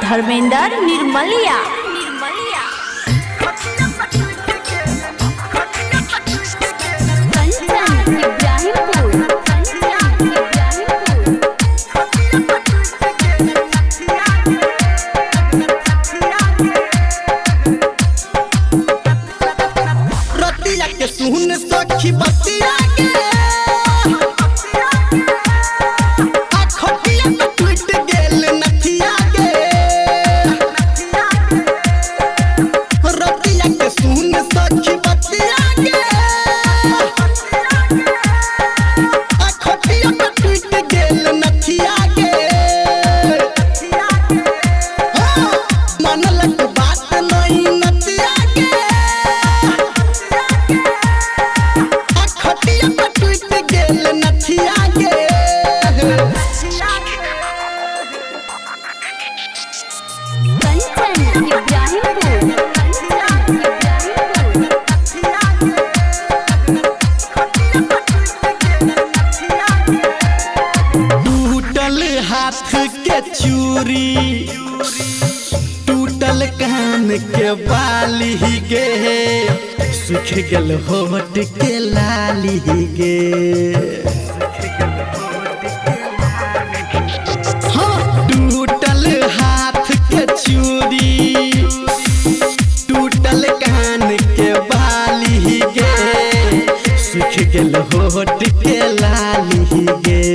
धर्मेंद्र निर्मलिया। सुन सखी बतिया के अखटिया पे टूट गेल नथिया के रतिया के सुन सखी बतिया के अखटिया पे टूट गेल नथिया के मन लग बात नहीं नथिया के टूटल हाथ के चूड़ी टूटल कान के बाली गे सूख गल होठ के लाली गे टूटल हाथ के चूड़ी टूटल कान के बाली गे सूख गल होठ के लाली गे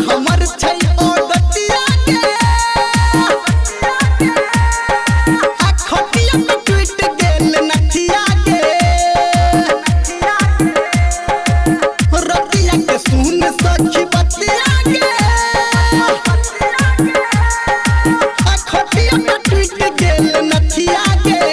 हमर छै ओ दतिया के अखटिया पे टूट गेल नथिया के रतिया के सुन सखी बतिया के अखटिया पे टूट गेल नथिया के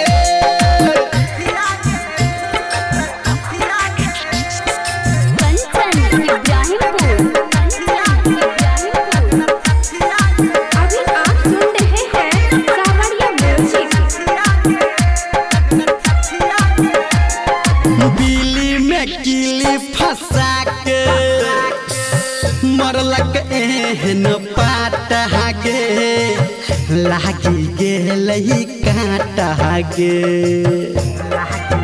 किली फंसा के मरलक एहन पाटा गे लागी गेल काटा गे।